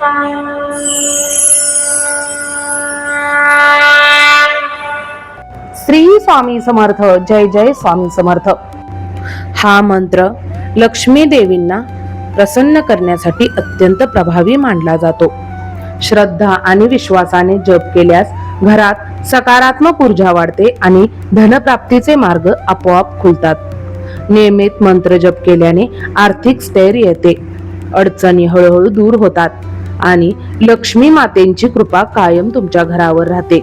श्री स्वामी समर्थ. जय जय स्वामी समर्थ. हा मंत्र लक्ष्मी देवींना प्रसन्न करण्यासाठी अत्यंत प्रभावी मानला जातो. श्रद्धा आणि विश्वासाने जप केल्यास घरात सकारात्मक ऊर्जा वाढते आणि धनप्राप्तीचे मार्ग आपोआप खुलतात. नियमित मंत्र जप केल्याने आर्थिक स्थैर्य येते, अडचणी हळूहळू दूर होतात आणि लक्ष्मी मातेची कृपा कायम तुमच्या घरावर राहते.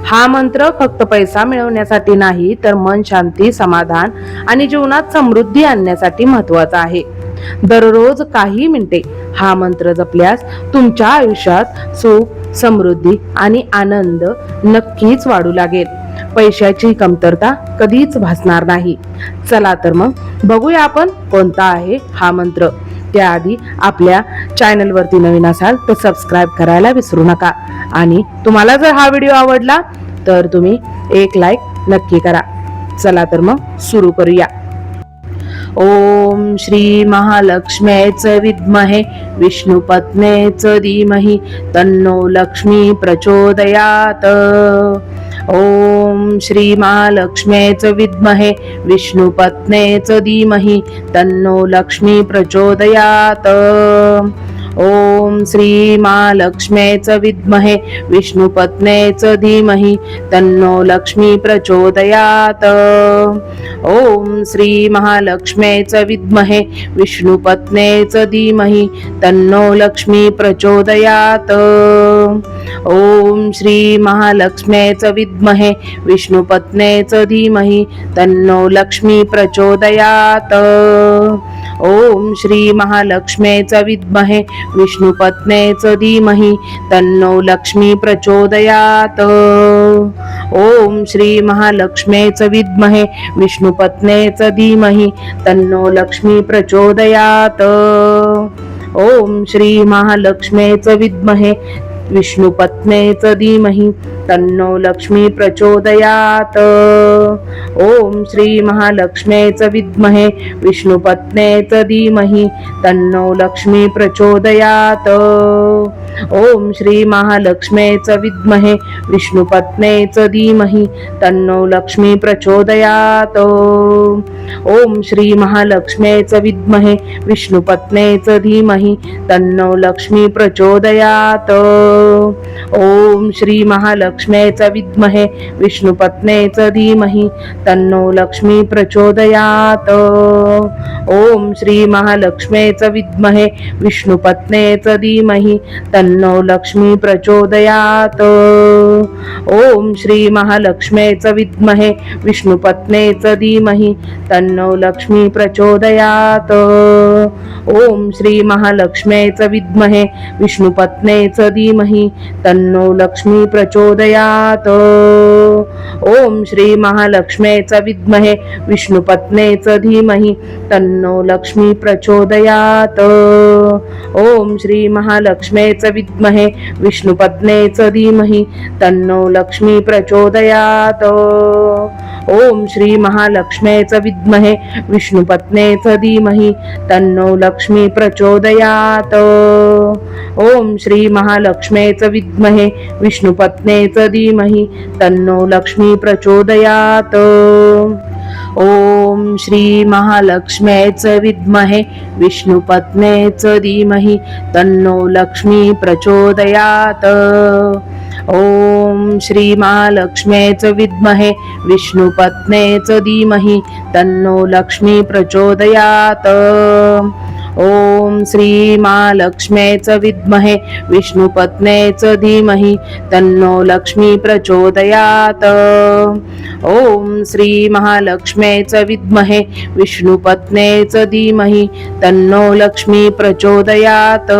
हा मंत्र फक्त पैसा मिळवण्यासाठी नाही, तर मन शांती, समाधान आणि जीवनात समृद्धी आणण्यासाठी महत्त्वाचा आहे. दररोज काही मिनिटे हा मंत्र जपल्यास तुमच्या आयुष्यात सुख, समृद्धी आणि आनंद नक्कीच वाढू लागेल. पैशाची कमतरता कधीच भासणार नाही. चला तर मग बघूया आपण कोणता आहे हा मंत्र. त्याआधी आपल्या चॅनलवरती नवीन असाल तर सबस्क्राईब करायला विसरू नका आणि तुम्हाला जर हा व्हिडिओ आवडला तर तुम्ही एक लाईक नक्की करा. चला तर मग सुरू करूया. ओम श्री महालक्ष्मीच विद्महे विष्णुपत्नीच धीमहि तन्नो लक्ष्मी प्रचोदयात. ओम श्री महालक्ष्मीच विद्महे विष्णुपत्नीच धीमहि तन्नो लक्ष्मी प्रचोदयात. ओम श्री महालक्ष्मीच विद्महे विष्णुपत्नीच धीमहि तन्नो लक्ष्मी प्रचोदयात. ओम श्री महालक्ष्मीच विद्महे विष्णुपत्नीच धीमहि तन्नो लक्ष्मी प्रचोदयात. ओम श्री महालक्ष्मीच विद्महे विष्णुपत्नीच धीमहि तन्नो लक्ष्मी प्रचोदयात. ओम श्री महालक्ष्मीच विद्महे विष्णुपत्नीच धीमहि तन्नो लक्ष्मी प्रचोदयात. ओम श्री महालक्ष्मीच विद्महे विष्णुपत्नीच धीमहि तन्नो लक्ष्मी प्रचोदयात. ओम श्री महालक्ष्मीच विद्महे विष्णुपत्नीच धीमहि तन्नो लक्ष्मी प्रचोदयात. ओम श्री महालक्ष्मीच विद्महे विष्णुपत्नीच धीमहि तन्नो लक्ष्मी प्रचोदयात. ओम श्री महालक्ष्मीच विद्महे विष्णुपत्नीच धीमहि तन्नो लक्ष्मी प्रचोदयात. ओम श्री महालक्ष्मीच विद्महे विष्णुपत्नीच धीमहि तन्नो लक्ष्मी प्रचोदयात. ओम श्री महालक्ष्मीच विद्महे विष्णुपत्नीच धीमहि तन्नो लक्ष्मी प्रचोदयात. ओम श्री महालक्ष्मीच विद्महे विष्णुपत्नीच धीमहि तन्नो लक्ष्मी प्रचोदयात. ओम श्री महालक्ष्मीच विद्महे विष्णुपत्नीच धीमहि तन्नो लक्ष्मी प्रचोदयात. ओम श्री महालक्ष्मीच विद्महे विष्णुपत्नीच धीमहि तन्नो लक्ष्मी प्रचोदयात. ओम श्री महालक्ष्मीच विद्महे विष्णुपत्नीच धीमहि तन्नो लक्ष्मी प्रचोदयात. ओम श्री महालक्ष्मीच विद्महे विष्णुपत्नीच धीमहि तन्नो लक्ष्मी प्रचोदयात. ओम श्री महालक्ष्मीच विद्महे विष्णुपत्नीच धीमहि तन्नो लक्ष्मी प्रचोदयात. ओम श्री महालक्ष्मीच विद्महे विष्णुपत्नीच धीमहि तन्नो लक्ष्मी प्रचोदयात. ओम श्री महालक्ष्मीच विद्महे विष्णुपत्नीच धीमहि तन्नो लक्ष्मी प्रचोदयात. ओम श्री महालक्ष्मीच विद्महे विष्णुपत्नीच धीमहि तन्नो लक्ष्मी प्रचोदयात. ओम श्री महालक्ष्मीच विद्महे विष्णुपत्नीच धीमहि तन्नो लक्ष्मी प्रचोदयात. ओम श्री महालक्ष्मीच विद्महे विष्णुपत्नीच धीमहि तन्नो लक्ष्मी प्रचोदयात.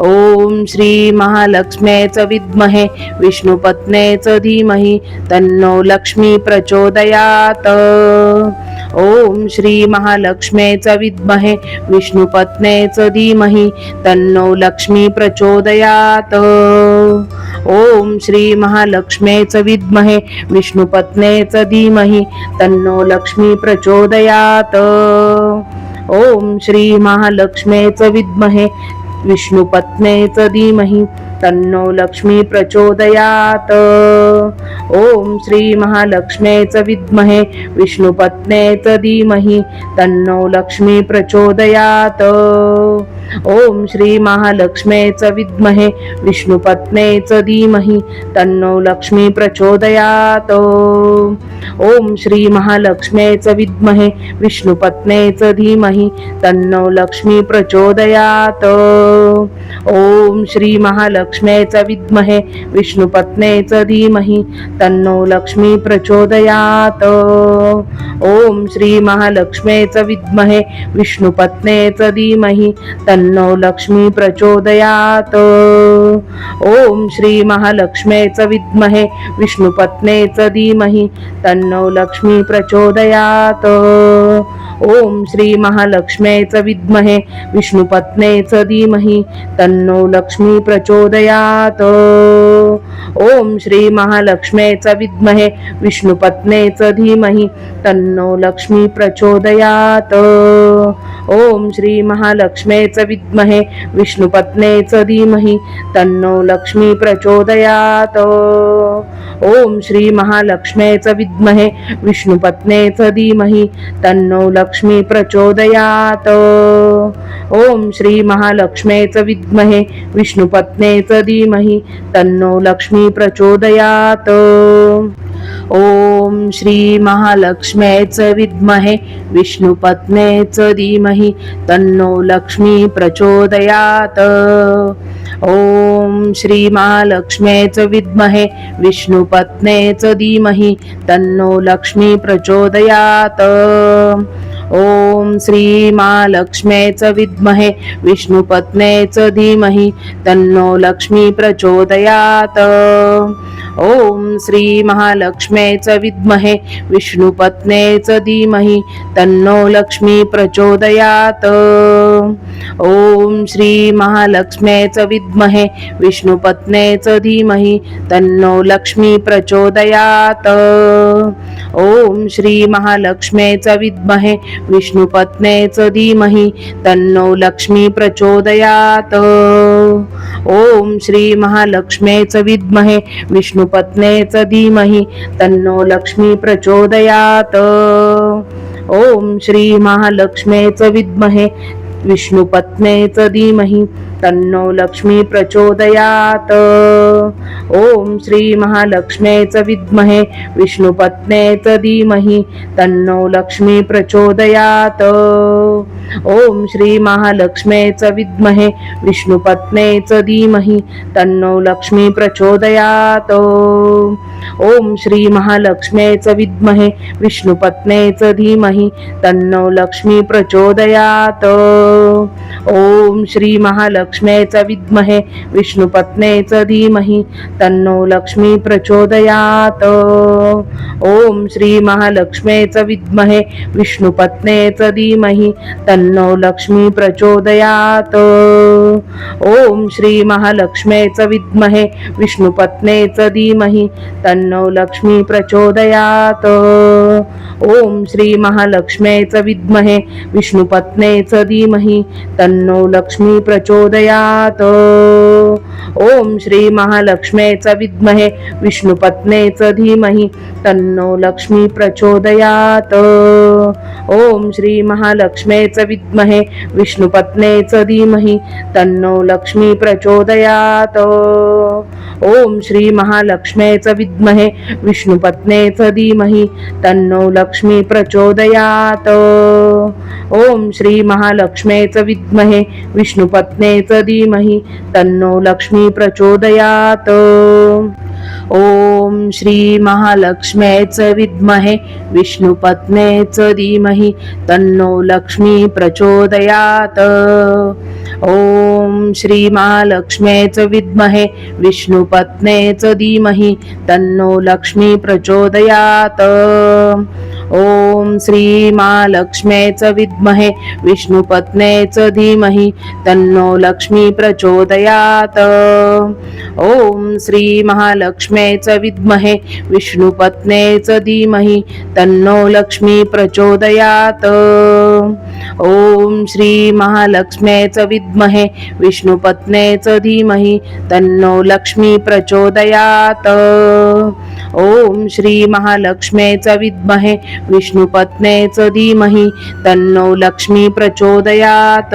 ओम श्री महालक्ष्मीच विद्महे विष्णुपत्नीच धीमहि तन्नो लक्ष्मी प्रचोदयात. ओम श्री महालक्ष्मीच विद्महे विष्णुपत्नीच धीमहि तन्नो लक्ष्मी प्रचोदयात. ओम श्री महालक्ष्मीच विद्महे विष्णुपत्नीच धीमहि तन्नो लक्ष्मी प्रचोदयात. ओम श्री महालक्ष्मीच विद्महे विष्णुपत्ने च धीमहि तन्नो लक्ष्मी प्रचोदयात्। ओम श्री महालक्ष्मी च विद्महे विष्णुपत्ने च धीमहि तन्नो लक्ष्मी प्रचोदयात्। ओम श्री महालक्ष्मी च विद्महे विष्णुपत्ने च धीमहि तन्नो लक्ष्मी प्रचोदयात्। ओम श्री महालक्ष्मी च विद्महे विष्णुपत्ने च धीमहि तन्नो लक्ष्मी प्रचोदयात्। ओम श्री महालक्ष्मी च विद्महे विष्णुपत्ने च धीमहि तन्नो लक्ष्मी प्रचोदयात्। ओम श्री महालक्ष्मी च विद्महे विष्णुपत्ने च धीमहि तन्नो लक्ष्मी प्रचोदयात्। ओम श्री महालक्ष्मी च विद्महे विष्णुपत्ने च धीमहि तन्नो लक्ष्मी प्रचोदयात्। ओम श्री महालक्ष्मी च विद्महे विष्णुपत्ने च धीमहि तन्नो लक्ष्मी प्रचोदयात्। ओम श्री महालक्ष्मी च विद्महे विष्णुपत्ने च धीमहि तन्नो लक्ष्मी प्रचोदयात्। ओम श्री महालक्ष्मी च विद्महे विष्णुपत्ने च धीमहि तन्नो लक्ष्मी प्रचोदयात्। ओम श्री महालक्ष्मी च विद्महे विष्णुपत्ने च धीमहि तन्नो लक्ष्मी प्रचोदयात्। ओम श्री महालक्ष्मी च विद्महे विष्णुपत्ने च धीमहि तन्नो लक्ष्मी प्रचोदयात्। ओम श्री महालक्ष्मी च विद्महे विष्णुपत्ने च धीमहि तन्नो लक्ष्मी प्रचोदयात्। ओम श्री महालक्ष्मी च विद्महे विष्णुपत्ने च धीमहि तन्नो लक्ष्मी प्रचोदयात्। ओम श्री महालक्ष्मी च विद्महे विष्णुपत्ने च धीमहि तन्नो लक्ष्मी प्रचोदयात्। ओम श्री महालक्ष्मी च विद्महे विष्णुपत्ने च धीमहि तन्नो लक्ष्मी प्रचोदयात्। ओम श्री महालक्ष्मी च विद्महे विष्णुपत्ने च धीमहि तन्नो लक्ष्मी प्रचोदयात्। ओम श्री महालक्ष्मी च विद्महे विष्णुपत्ने च धीमहि तन्नो लक्ष्मी प्रचोदयात्। ओम श्री महालक्ष्मी च विद्महे विष्णुपत्ने च धीमहि तन्नो लक्ष्मी प्रचोदयात्। ओम श्री महालक्ष्मी च विद्महे विष्णुपत्ने च धीमहि तन्नो लक्ष्मी प्रचोदयात्। ओम श्री महालक्ष्मी च विद्महे विष्णुपत्ने च धीमहि तन्नो लक्ष्मी प्रचोदयात्। ओम श्री महालक्ष्मी च विद्महे विष्णुपत्ने च धीमहि तन्नो लक्ष्मी प्रचोदयात्। ओम श्री महालक्ष्मी च विद्महे विष्णुपत्ने च धीमहि तन्नो लक्ष्मी प्रचोदयात्। ओम श्री महालक्ष्मी च विद्महे विष्णुपत्ने च धीमहि तन्नो लक्ष्मी प्रचोदयात्। ओम श्री महालक्ष्मी च विद्महे विष्णुपत्ने च धीमहि तन्नो लक्ष्मी प्रचोदयात्। ओम श्री महालक्ष्मी च विद्महे विष्णुपत्ने च धीमहि तन्नो लक्ष्मी प्रचोदयात्। ओम श्री महालक्ष्मी च विद्महे विष्णुपत्ने च धीमहि तन्नो लक्ष्मी प्रचोदयात्। ओम श्री महालक्ष्मी च विद्महे विष्णुपत्ने च धीमहि तन्नो लक्ष्मी प्रचोदयात्। ओम श्री महालक्ष्मी च विद्महे विष्णुपत्ने च धीमहि तन्नो लक्ष्मी प्रचोदयात्। ओम श्री महालक्ष्मी च विद्महे विष्णुपत्ने च धीमहि तन्नो लक्ष्मी प्रचोदयात्। ओम श्री महालक्ष्मी च विद्महे विष्णुपत्ने च धीमहि तन्नो लक्ष्मी प्रचोदयात्। ओम श्री महालक्ष्मी च विद्महे विष्णुपत्ने च धीमहि तन्नो लक्ष्मी प्रचोदयात्। ओम श्री महालक्ष्मी च विद्महे विष्णुपत्ने च धीमहि तन्नो लक्ष्मी प्रचोदयात्। ओम श्री महालक्ष्मी च विद्महे विष्णुपत्ने च धीमहि तन्नो लक्ष्मी प्रचोदयात्। ओम श्री महालक्ष्मी च विद्महे विष्णुपत्ने च धीमहि तन्नो लक्ष्मी प्रचोदयात्। ओम श्री महालक्ष्म्यै च विद्महे विष्णुपत्न्यै च धीमहि तन्नो लक्ष्मी प्रचोदयात्। ओम श्री महालक्ष्म्यै च विद्महे विष्णुपत्न्यै च धीमहि तन्नो लक्ष्मी प्रचोदयात्।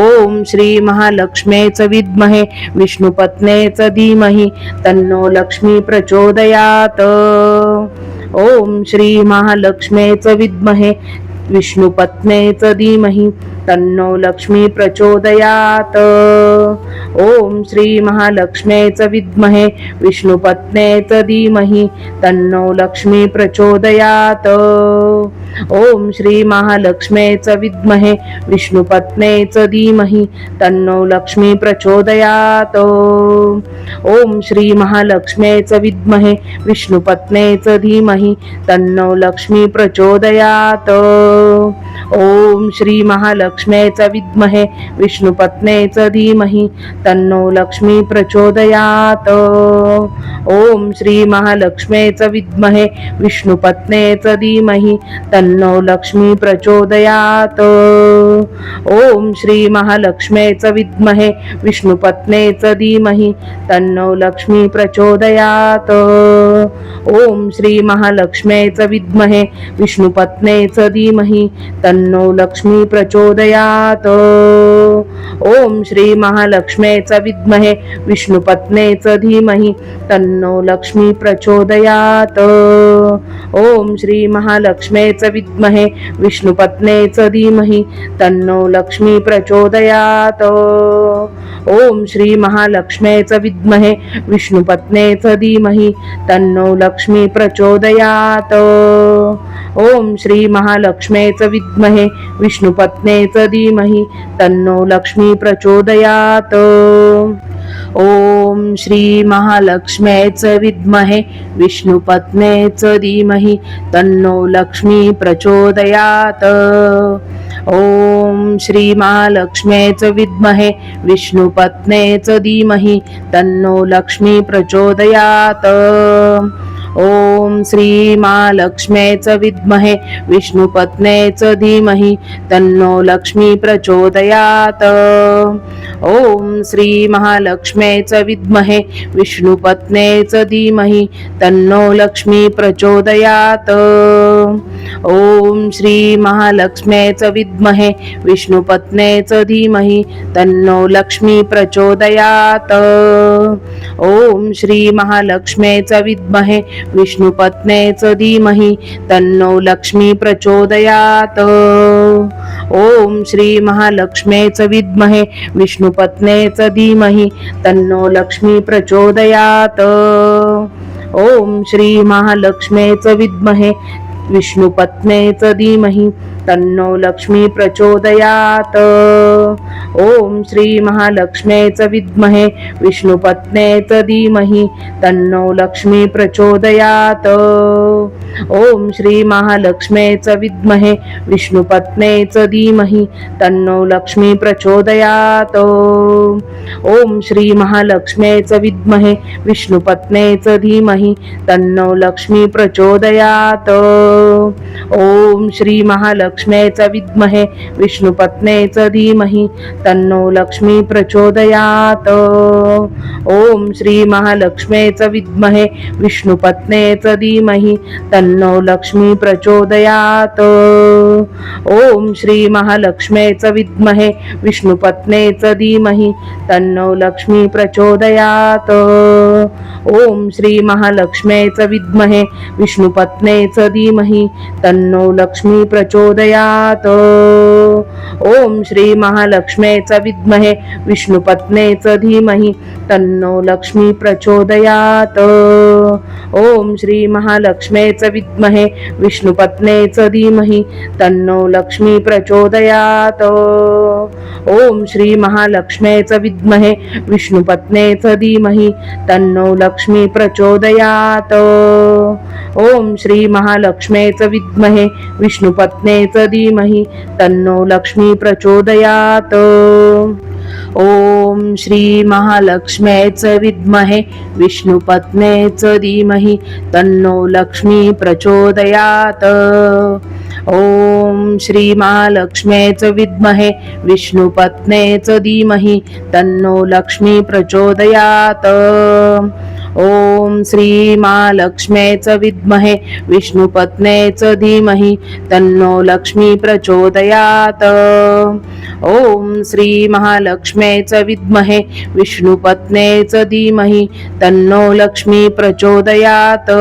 ओम श्री महालक्ष्म्यै च विद्महे विष्णुपत्न्यै च धीमहि तन्नो लक्ष्मी प्रचोदयात्। ओम श्री महालक्ष्म्यै च विद्महे विष्णुपत्न्यै च धीमहि तन्नो लक्ष्मी प्रचोदयात्। ओम श्री महालक्ष्म्यै च विद्महे विष्णुपत्न्यै च धीमहि तन्नो लक्ष्मी प्रचोदयात्। ओम श्री महालक्ष्म्यै च विद्महे विष्णुपत्न्यै च धीमहि तन्नो लक्ष्मी प्रचोदयात्। ओम श्री महालक्ष्म्यै च विद्महे विष्णुपत्न्यै च धीमहि तन्नो लक्ष्मी प्रचोदयात्। ओम श्री महालक्ष्म्यै च विद्महे विष्णुपत्न्यै च धीमहि तन्नो लक्ष्मी प्रचोदयात्। ओम श्री महालक्ष्म्यै च विद्महे विष्णुपत्न्यै च धीमहि तन्नो लक्ष्मी प्रचोदयात्। ओम श्री महालक्ष्म्यै च विद्महे विष्णुपत्न्यै च धीमहि तन्नो लक्ष्मी प्रचोदयात्। ओम श्री महालक्ष्म्यै च विद्महे विष्णुपत्न्यै च धीमहि तन्नो लक्ष्मी प्रचोदयात्। ओम श्री महालक्ष्म्यै च विद्महे विष्णुपत्न्यै च धीमहि तन्नो लक्ष्मी प्रचोदयात्। ओम श्री महालक्ष्म्यै च विद्महे विष्णुपत्न्यै च धीमहि तन्नो लक्ष्मी प्रचोदयात्। ओम श्री महालक्ष्म्यै च विद्महे विष्णुपत्न्यै च धीमहि तन्नो लक्ष्मी प्रचोदयात्। ओम श्री महालक्ष्म्यै च विद्महे विष्णुपत्न्यै च धीमहि तन्नो लक्ष्मी प्रचोदयात्। ओम श्री महालक्ष्म्यै च विद्महे विष्णुपत्न्यै च धीमहि तन्नो लक्ष्मी प्रचोदयात्। ओम श्री महालक्ष्म्यै च विद्महे विष्णुपत्न्यै च धीमहि तन्नो लक्ष्मी प्रचोदयात्। ओम श्री महालक्ष्म्यै च विद्महे विष्णुपत्न्यै च धीमहि तन्नो लक्ष्मी प्रचोदयात्। ओम श्री महालक्ष्म्यै च विद्महे विष्णुपत्न्यै च धीमहि तन्नो लक्ष्मी प्रचोदयात्। ओम श्री महालक्ष्म्यै च विद्महे विष्णुपत्न्यै च धीमहि तन्नो लक्ष्मी प्रचोदयात्। ओम श्री महालक्ष्म्यै च विद्महे विष्णुपत्न्यै च धीमहि तन्नो लक्ष्मी प्रचोदयात्। ओम श्री महालक्ष्म्यै च विद्महे विष्णुपत्न्यै च धीमहि तन्नो लक्ष्मी प्रचोदयात्। ओम श्री महालक्ष्म्यै च विद्महे विष्णुपत्न्यै च धीमहि तन्नो लक्ष्मी प्रचोदयात्। ओम श्री महालक्ष्म्यै च विद्महे विष्णुपत्न्यै च धीमहि तन्नो लक्ष्मी प्रचोदयात्। ओम श्री महालक्ष्म्यै च विद्महे विष्णुपत्न्यै च धीमहि तन्नो लक्ष्मी प्रचोदयात्। ओम श्री महालक्ष्म्यै च विद्महे विष्णुपत्न्यै च धीमहि तन्नो लक्ष्मी प्रचोदयात्। ओम श्री महालक्ष्म्यै च विद्महे विष्णुपत्न्यै च धीमहि तन्नो लक्ष्मी प्रचोदयात्। ओम श्री महालक्ष्म्यै च विद्महे विष्णुपत्न्यै च धीमहि तन्नो लक्ष्मी प्रचोदयात्। ओम श्री महालक्ष्म्यै च विद्महे विष्णुपत्न्यै च धीमहि तन्नो लक्ष्मी प्रचोदयात्। ओम श्री महालक्ष्म्यै च विद्महे विष्णुपत्न्यै च धीमहि तन्नो लक्ष्मी प्रचोदयात्। ओम श्री महालक्ष्म्यै च विद्महे विष्णुपत्न्यै च धीमहि तन्नो लक्ष्मी प्रचोदयात्। ओम श्री महालक्ष्म्यै च विद्महे विष्णुपत्न्यै च धीमहि तन्नो लक्ष्मी प्रचोदयात्। ओम श्री महालक्ष्म्यै च विद्महे विष्णुपत्न्यै च धीमहि तन्नो लक्ष्मी प्रचोदयात्। ओम श्री महालक्ष्म्यै च विद्महे विष्णुपत्न्यै च धीमहि तन्नो लक्ष्मी प्रचोदयात्। ओम श्री महालक्ष्म्यै च विद्महे विष्णुपत्न्यै च धीमहि तन्नो लक्ष्मी प्रचोदयात्। ओम श्री महालक्ष्म्यै च विद्महे विष्णुपत्न्यै च धीमहि तन्नो लक्ष्मी प्रचोदयात्। ओम श्री महालक्ष्म्यै च विद्महे विष्णुपत्न्यै च धीमहि तन्नो लक्ष्मी प्रचोदयात्। ओम श्री महालक्ष्म्यै च विद्महे विष्णुपत्न्यै च धीमहि तन्नो लक्ष्मी प्रचोदयात्।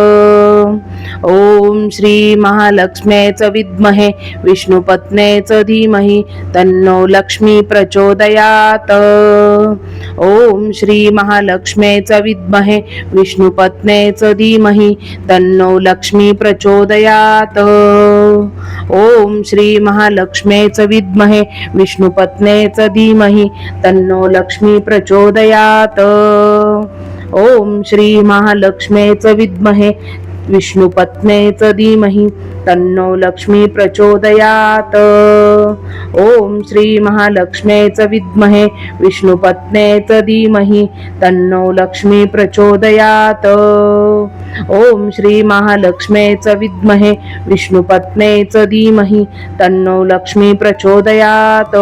ओम श्री महालक्ष्म्यै च विद्महे विष्णुपत्न्यै च धीमहि तन्नो लक्ष्मी प्रचोदयात्। ओम श्री महालक्ष्म्यै च विद्महे विष्णुपत्न्यै च धीमहि तन्नो लक्ष्मी प्रचोदयात्। ओम श्री महालक्ष्म्यै च विद्महे विष्णुपत्न्यै च धीमहि तन्नो लक्ष्मी प्रचोदयात्। ओम श्री महालक्ष्म्यै च विद्महे विष्णुपत्न्यै च धीमहि तन्नो लक्ष्मी प्रचोदयात्। ओम श्री महालक्ष्म्यै च विद्महे विष्णुपत्न्यै च धीमहि तन्नो लक्ष्मी प्रचोदयात्। ओम श्री महालक्ष्म्यै च विद्महे विष्णुपत्न्यै च धीमहि तन्नो लक्ष्मी प्रचोदयात्।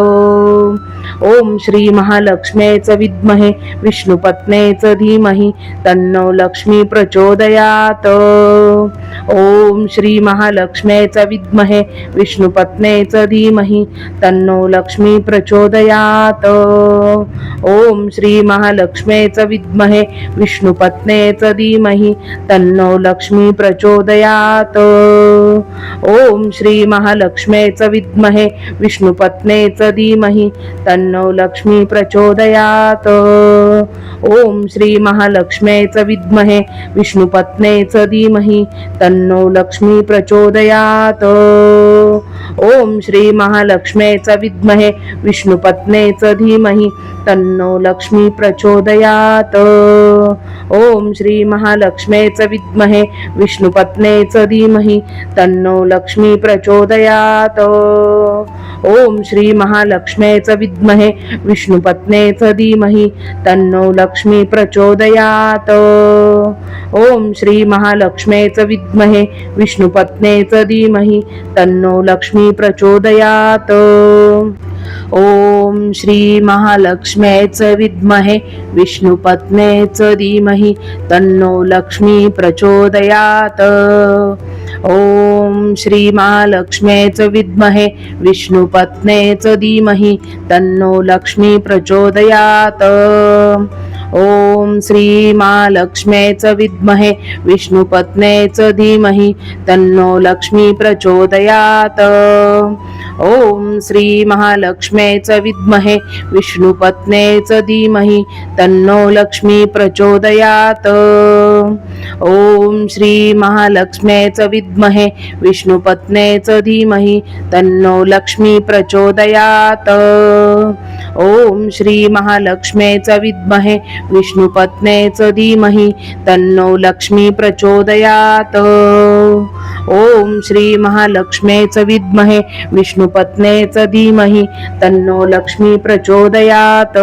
ओम श्री महालक्ष्म्यै च विद्महे विष्णुपत्न्यै च धीमहि तन्नो लक्ष्मी प्रचोदयात्। ओम श्री महालक्ष्म्यै च विद्महे विष्णुपत्न्यै च धीमहि तन्नो लक्ष्मी प्रचोदयात्। ओम श्री महालक्ष्म्यै च विद्महे विष्णुपत्न्यै च धीमहि तन्नो लक्ष्मी प्रचोदयात्। ओम श्री महालक्ष्म्यै च विद्महे विष्णुपत्न्यै च धीमहि तन्नो लक्ष्मी प्रचोदयात्। ओम श्री महालक्ष्म्यै च विद्महे विष्णुपत्न्यै च धीमहि तन्नो लक्ष्मी प्रचोदयात्। ओम श्री महालक्ष्म्यै च विद्महे विष्णुपत्न्यै च धीमहि तन्नो लक्ष्मी प्रचोदयात्। ओम श्री महालक्ष्म्यै च विद्महे विष्णुपत्न्यै च धीमहि तन्नो लक्ष्मी प्रचोदयात्। ओम श्री महालक्ष्म्यै च विद्महे विष्णुपत्न्यै च धीमहि तन्नो लक्ष्मी प्रचोदयात्। ओम श्री महालक्ष्म्यै च विद्महे विष्णुपत्न्यै च धीमहि तन्नो लक्ष्मी प्रचोदयात्। ओम श्री महालक्ष्म्यै च विद्महे विष्णुपत्न्यै च धीमहि तन्नो लक्ष्मी प्रचोदयात्। ओम श्री महालक्ष्म्यै च विद्महे विष्णुपत्न्यै च धीमहि तन्नो लक्ष्मी प्रचोदयात्। ओम श्री महालक्ष्म्यै च विद्महे विष्णुपत्न्यै च धीमहि तन्नो लक्ष्मी प्रचोदयात्। ओम श्री महालक्ष्म्यै च विद्महे विष्णुपत्न्यै च धीमहि तन्नो लक्ष्मी प्रचोदयात्। ओम श्री महालक्ष्म्यै च विद्महे विष्णुपत्न्यै च धीमहि तन्नो लक्ष्मी प्रचोदयात्। ओम श्री महालक्ष्म्यै च विद्महे विष्णुपत्न्यै च धीमहि तन्नो लक्ष्मी प्रचोदयात्। ओम श्री महालक्ष्म्यै च विद्महे विष्णुपत्न्यै च धीमहि तन्नो लक्ष्मी प्रचोदयात्।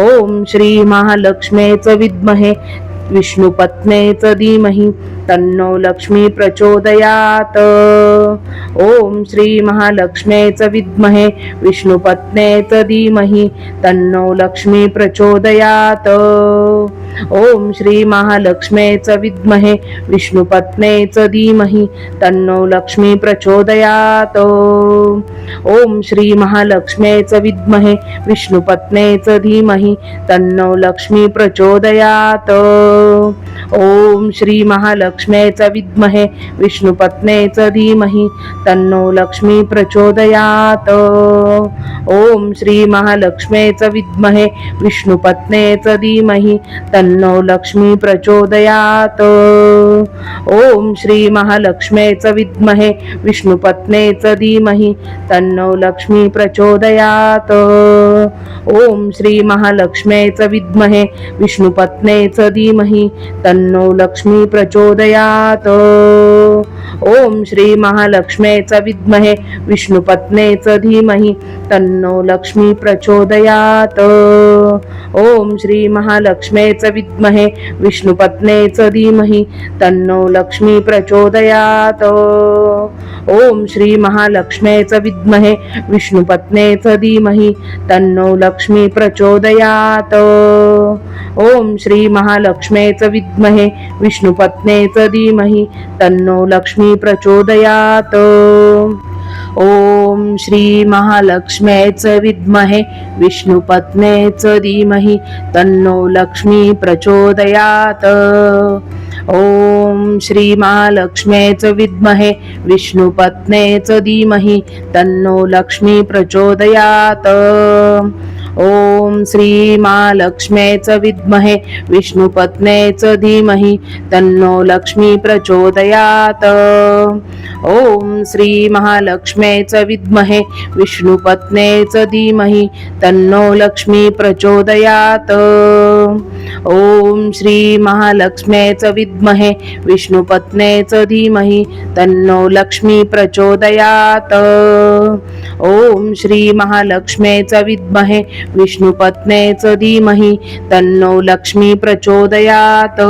ओम श्री महालक्ष्म्यै च विद्महे विष्णुपत्न्यै च धीमहि तन्नो लक्ष्मी प्रचोदयात्। ओम श्री महालक्ष्म्यै च विद्महे विष्णुपत्न्यै च धीमहि तन्नो लक्ष्मी प्रचोदयात्। ओम श्री महालक्ष्म्यै च विद्महे विष्णुपत्न्यै च धीमहि तन्नो लक्ष्मी प्रचोदयात्। ओम श्री महालक्ष्म्यै च विद्महे विष्णुपत्न्यै च धीमहि तन्नो लक्ष्मी प्रचोदयात्। ओम श्री महालक्ष्म्यै च विद्महे विष्णुपत्न्यै च धीमहि तन्नो लक्ष्मी प्रचोदयात्। ओम श्री महालक्ष्म्यै च विद्महे विष्णुपत्न्यै च धीमहि तन्नो लक्ष्मी प्रचोदयात्। ओम श्री महालक्ष्म्यै च विद्महे विष्णुपत्न्यै च धीमहि तन्नो लक्ष्मी प्रचोदयात्। ओम श्री महालक्ष्म्यै च विद्महे विष्णुपत्न्यै च धीमहि तन्नो लक्ष्मी प्रचोदयात्। ओम श्री महालक्ष्म्यै च विद्महे विष्णुपत्न्यै च धीमहि तन्नो लक्ष्मी प्रचोदयात्। ओम श्री महालक्ष्म्यै च विद्महे विष्णुपत्न्यै च धीमहि तन्नो लक्ष्मी प्रचोदयात्। ओम श्री महालक्ष्मीच विद्महे विष्णुपत्नेच धीमहि तन्नो लक्ष्मी प्रचोदयात. ओम श्री महालक्ष्मीच विद्महे विष्णुपत्नेच धीमहि तन्नो लक्ष्मी प्रचोदयात. ओम श्री महालक्ष्मीच विद्महे विष्णुपत्नेच धीमहि तन्नो लक्ष्मी प्रचोदयात. ओम श्री महालक्ष्मीच विद्महे विष्णुपत्नेच धीमहि तन्नो लक्ष्मी प्रचोदयात. ओम श्री महालक्ष्मीच विद्महे विष्णुपत्नेच धीमहि तन्नो लक्ष्मी प्रचोदयात. ओम श्री महालक्ष्मीच विद्महे विष्णुपत्नेच धीमहि तन्नो लक्ष्मी प्रचोदयात. ओम श्री महालक्ष्मीच विद्महे विष्णुपत्नेच धीमहि तन्नो लक्ष्मी प्रचोदयात. ओम श्री महालक्ष्मीच विद्महे विष्णुपत्नेच धीमहि तन्नो लक्ष्मी प्रचोदयात.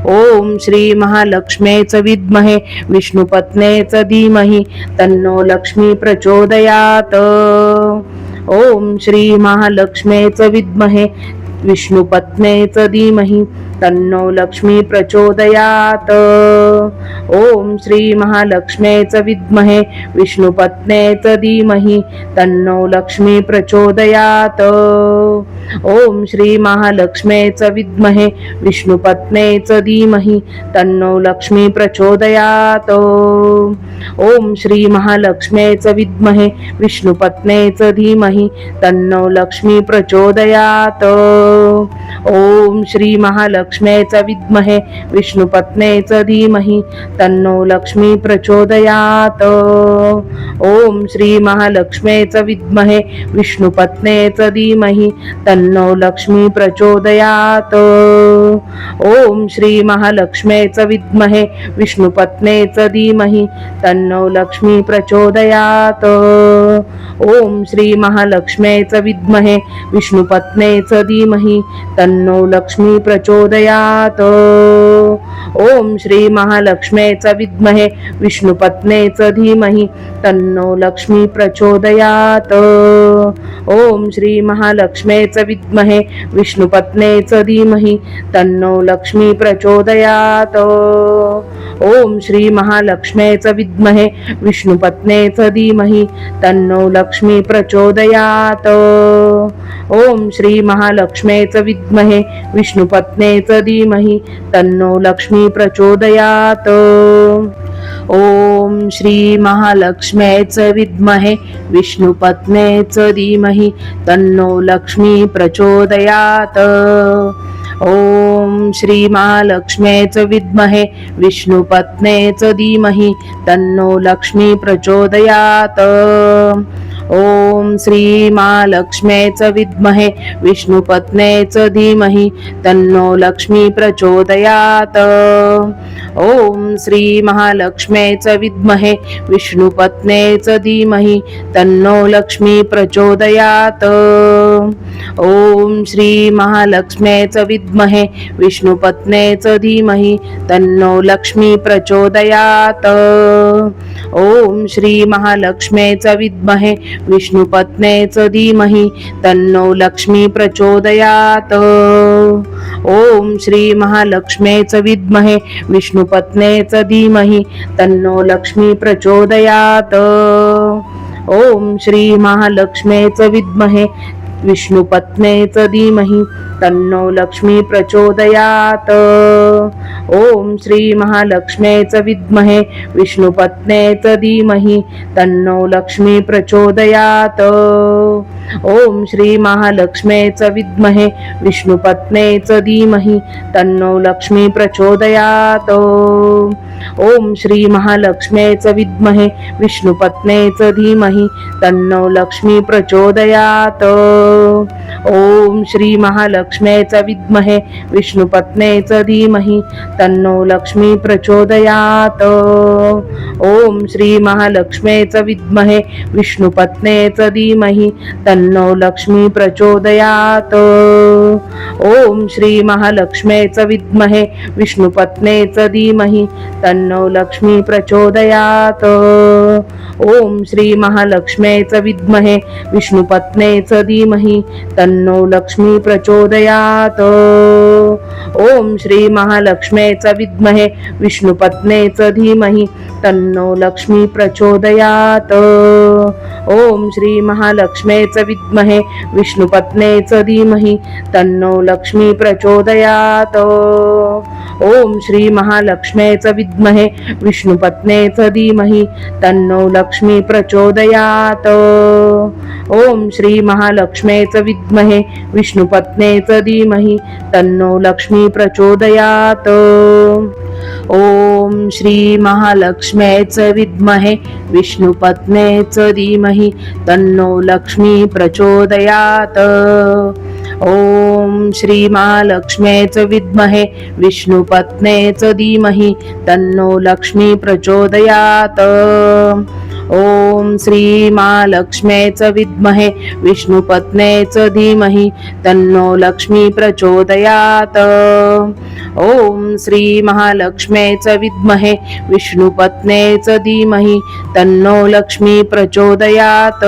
ओम श्री महालक्ष्मीच विद्महे विष्णुपत्नेच धीमहि तन्नो लक्ष्मी प्रचोदयात. ओम श्री महालक्ष्मीच विद्महे विष्णुपत्नेच धीमहि तन्नो लक्ष्मी प्रचोदयात. ओम श्री महालक्ष्मीच विद्महे विष्णुपत्नेच धीमहि तन्नो लक्ष्मी प्रचोदयात. ओम श्री महालक्ष्मीच विद्महे विष्णुपत्नेच धीमहि तन्नो लक्ष्मी प्रचोदयात. ओम श्री महालक्ष्मीच विद्महे विष्णुपत्नेच धीमहि तन्नो लक्ष्मी प्रचोदयात. ओम श्री महालक्ष्मीच विद्महे विष्णुपत्नेच धीमहि तन्नो लक्ष्मी प्रचोदयात. ओम श्री महालक्ष्मीच विद्महे विष्णुपत्नेच धीमहि तन्नो लक्ष्मी प्रचोदयात. ओम श्री महालक्ष्मीच विद्महे विष्णुपत्नेच धीमहि तन्नो लक्ष्मी प्रचोदयात. ओम श्री महालक्ष्मीच विद्महे विष्णुपत्नेच धीमहि तन्नो लक्ष्मी प्रचोदयात. ओम श्री महालक्ष्मीच विद्महे विष्णुपत्नेच धीमहि तन्नो लक्ष्मी प्रचोदयात. ओम श्री महालक्ष्मीच विद्महे विष्णुपत्नेच धीमहि तन्नो लक्ष्मी प्रचोदयात. ओम श्री महालक्ष्मीच विद्महे विष्णुपत्नेच धीमहि तन्नो लक्ष्मी प्रचोदयात. ओम श्री महालक्ष्मीच विद्महे विष्णुपत्नेच धीमहि तन्नो लक्ष्मी प्रचोदयात. ओम श्री महालक्ष्मीच विद्महे विष्णुपत्नेच धीमहि तन्नो लक्ष्मी प्रचोदयात. ओम श्री महालक्ष्मीच विद्महे विष्णुपत्नेच धीमहि तन्नो लक्ष्मी प्रचोदयात. ओम श्री महालक्ष्मीच विद्महे विष्णुपत्नेच धीमहि तन्नो लक्ष्मी प्रचोदयात. ओम श्री महालक्ष्मीच विद्महे विष्णुपत्नेच धीमहि तन्नो लक्ष्मी प्रचोदयात. ओम श्री महालक्ष्मीच विद्महे विष्णुपत्नेच धीमहि तन्नो लक्ष्मी प्रचोदयात. ओम श्री महालक्ष्मीच विद्महे विष्णुपत्नेच धीमहि तन्नो लक्ष्मी प्रचोदयात. ओम श्री महालक्ष्मीच विद्महे विष्णुपत्नेच धीमहि तन्नो लक्ष्मी प्रचोदयात. ओम श्री महालक्ष्मीच विद्महे विष्णुपत्नेच धीमहि तन्नो लक्ष्मी प्रचोदयात. ओम श्री महालक्ष्मीच विद्महे विष्णुपत्नेच धीमहि तन्नो लक्ष्मी प्रचोदयात. ओम श्री महालक्ष्मीच विद्महे विष्णुपत्नेच धीमहि तन्नो लक्ष्मी प्रचोदयात. ओम श्री महालक्ष्मीच विद्महे विष्णुपत्नेच धीमहि तन्नो लक्ष्मी प्रचोदयात. ओम श्री महालक्ष्मीच विद्महे विष्णुपत्नेच धीमहि तन्नो लक्ष्मी प्रचोदयात. ओम श्री महालक्ष्मीच विद्महे विष्णुपत्नेच धीमहि तन्नो लक्ष्मी प्रचोदयात. ओम श्री महालक्ष्मीच विद्महे विष्णुपत्नेच धीमहि तन्नो लक्ष्मी प्रचोदयात। ओम श्री महालक्ष्मीच विद्महे विष्णुपत्नेच धीमहि तन्नो लक्ष्मी प्रचोदयात। ओम श्री महालक्ष्मीच विद्महे विष्णुपत्नेच धीमहि तन्नो लक्ष्मी प्रचोदयात। ओम श्री महालक्ष्मीच विद्महे विष्णुपत्नेच धीमहि तन्नो लक्ष्मी प्रचोदयात। ओम श्री महालक्ष्मीच विद्महे विष्णुपत्नेच धीमहि तन्नो लक्ष्मी प्रचोदयात। ओम श्री महालक्ष्मीच विद्महे विष्णुपत्नेच धीमहि तन्नो लक्ष्मी प्रचोदयात। ओम श्री महालक्ष्मीच विद्महे विष्णुपत्नेच धीमहि तन्नो लक्ष्मी प्रचोदयात। ओम श्री महालक्ष्मीच विद्महे विष्णुपत्नेच धीमहि तन्नो लक्ष्मी प्रचोदयात। ओम श्री महालक्ष्मीच विद्महे विष्णुपत्नेच धीमहि तन्नो लक्ष्मी प्रचोदयात। ओम श्री महालक्ष्मीच विद्महे विष्णुपत्नेच धीमहि तन्नो लक्ष्मी प्रचोदयात।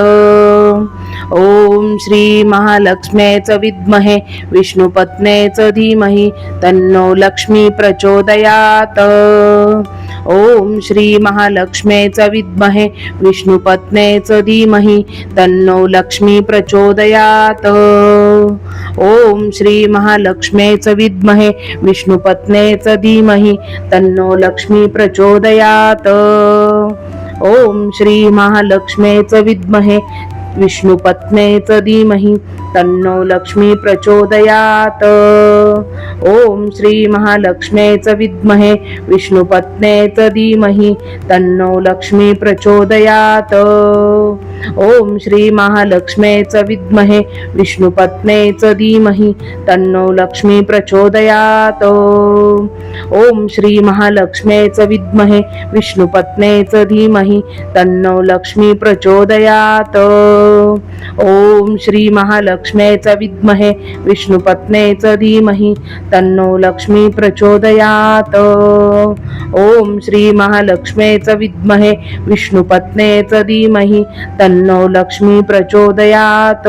ओम श्री महालक्ष्मीच विद्महे विष्णुपत्नेच धीमहि तन्नो लक्ष्मी प्रचोदयात। ओम श्री महालक्ष्मीच विद्महे विष्णुपत्नेच धीमहि तन्नो लक्ष्मी प्रचोदयात। ओम श्री महालक्ष्मीच विद्महे विष्णुपत्नेच धीमहि तन्नो लक्ष्मी प्रचोदयात। ओम श्री महालक्ष्मीच विद्महे विष्णुपत्नेच धीमहि तन्नो लक्ष्मी प्रचोदयात। ओम श्री महालक्ष्मीच विद्महे विष्णुपत्नेच धीमहि तन्नो लक्ष्मी प्रचोदयात। ओम श्री महालक्ष्मीच विद्महे विष्णुपत्नेच धीमहि तन्नो लक्ष्मी प्रचोदयात। ओम श्री महालक्ष्मीच विद्महे विष्णुपत्नेच धीमहि तन्नो लक्ष्मी प्रचोदयात। ओम श्री महालक्ष्मीच विद्महे विष्णुपत्नेच धीमहि तन्नो लक्ष्मी प्रचोदयात। ओम श्री महालक्ष्मीच विद्महे विष्णुपत्नेच धीमहि तन्नो लक्ष्मी प्रचोदयात।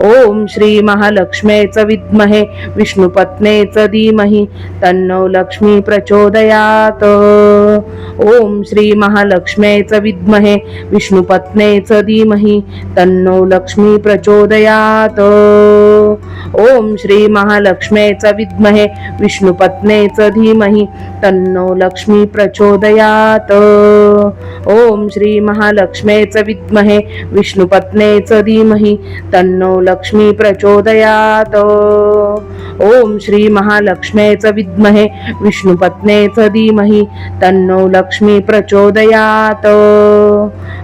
ओम श्री महालक्ष्मीच विद्महे विष्णुपत्नेच धीमहि तन्नो लक्ष्मी प्रचोदयात। ओम श्री महालक्ष्मीच विद्महे विष्णुपत्नेच धीमहि तन्नो लक्ष्मी प्रचोदयात। ओम श्री महालक्ष्मीच विद्महे विष्णुपत्नेच धीमहि तन्नो लक्ष्मी प्रचोदयात। ओम श्री महालक्ष्मीच विद्महे विष्णुपत्नेच धीमहि तन्नो लक्ष्मी प्रचोदयात। ओम श्री महालक्ष्मीच विद्महे विष्णुपत्नेच धीमहि तन्नो लक्ष्मी प्रचोदयात।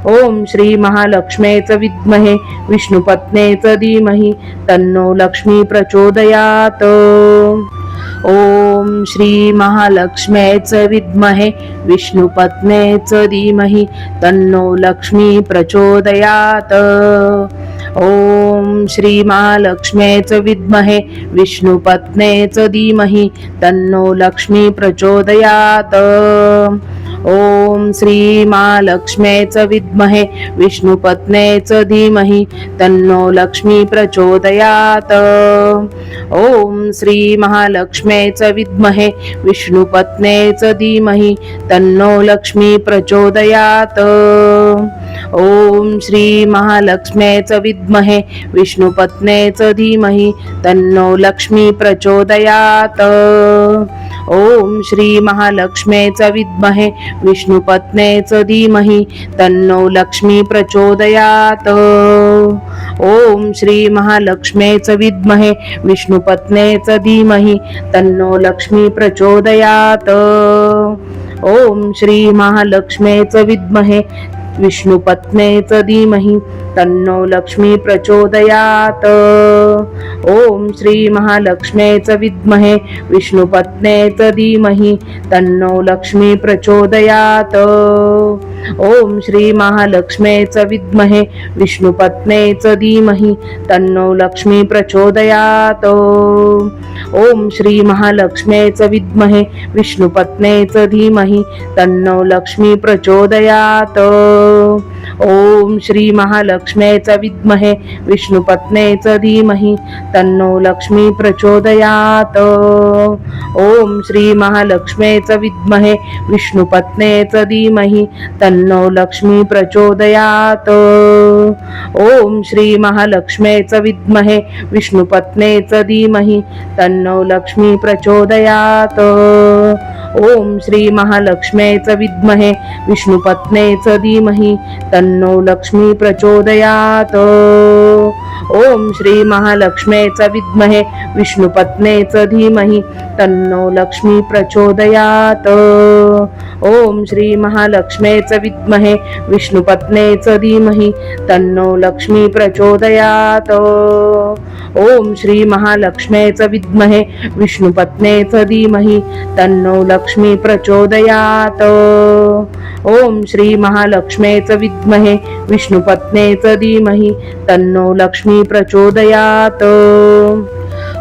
ओम श्री महालक्ष्मीच विद्महे विष्णुपत्नेच धीमहि तन्नो लक्ष्मी प्रचोदयात। ओम श्री महालक्ष्मीच विद्महे विष्णुपत्नेच धीमहि तन्नो लक्ष्मी प्रचोदयात। ओम श्री महालक्ष्मीच विद्महे विष्णुपत्नेच धीमहि तन्नो लक्ष्मी प्रचोदयात। ओम श्री महालक्ष्मीच विद्महे विष्णुपत्नेच धीमहि तन्नो लक्ष्मी प्रचोदयात। ओम श्री महालक्ष्मीच विद्महे विष्णुपत्नेच धीमहि तन्नो लक्ष्मी प्रचोदयात। ओम श्री महालक्ष्मीच विद्महे विष्णुपत्नेच धीमहि तन्नो लक्ष्मी प्रचोदयात। ओम श्री महालक्ष्मीच विद्महे विष्णुपत्नेच धीमहि तन्नो लक्ष्मी प्रचोदयात। ओम श्री महालक्ष्मीच विद्महे विष्णुपत्नेच धीमहि तन्नो लक्ष्मी प्रचोदयात। ओम श्री महालक्ष्मीच विद्महे विष्णुपत्नेच धीमहि तन्नो लक्ष्मी प्रचोदयात। ओम श्री महालक्ष्मीच विद्महे विष्णुपत्नेच धीमहि तन्नो लक्ष्मी प्रचोदयात। ओम श्री महालक्ष्मीच विद्महे विष्णुपत्नीच धीमहि तन्नो लक्ष्मी प्रचोदयात। ओम श्री महालक्ष्मीच विद्महे विष्णुपत्नीच धीमहि तन्नो लक्ष्मी प्रचोदयात। ओम श्री महालक्ष्मीच विद्महे विष्णुपत्नीच धीमहि तन्नो लक्ष्मी प्रचोदयात। ओम श्री महालक्ष्मीच विद्महे विष्णुपत्नीच धीमहि तन्नो लक्ष्मी प्रचोदयात। ओम श्री महालक्ष्मीच विद्महे विष्णुपत्नीच धीमहि तन्नो लक्ष्मी प्रचोदयात। ओम श्री महालक्ष्मीच विद्महे विष्णुपत्नीच धीमहि तन्नो लक्ष्मी प्रचोदयात। ओम श्री महालक्ष्मीच विद्महे विष्णुपत्नीच धीमहि तन्नो लक्ष्मी प्रचोदयात। ओम श्री महालक्ष्मीच विद्महे विष्णुपत्नीच धीमहि तन्नो लक्ष्मी प्रचोदयात। ओम श्री महालक्ष्मीच विद्महे विष्णुपत्नीच धीमहि तन्नो लक्ष्मी प्रचोदयात। ओम श्री महालक्ष्मीच विद्महे विष्णुपत्नीच धीमहि तन्नो लक्ष्मी प्रचोदयात।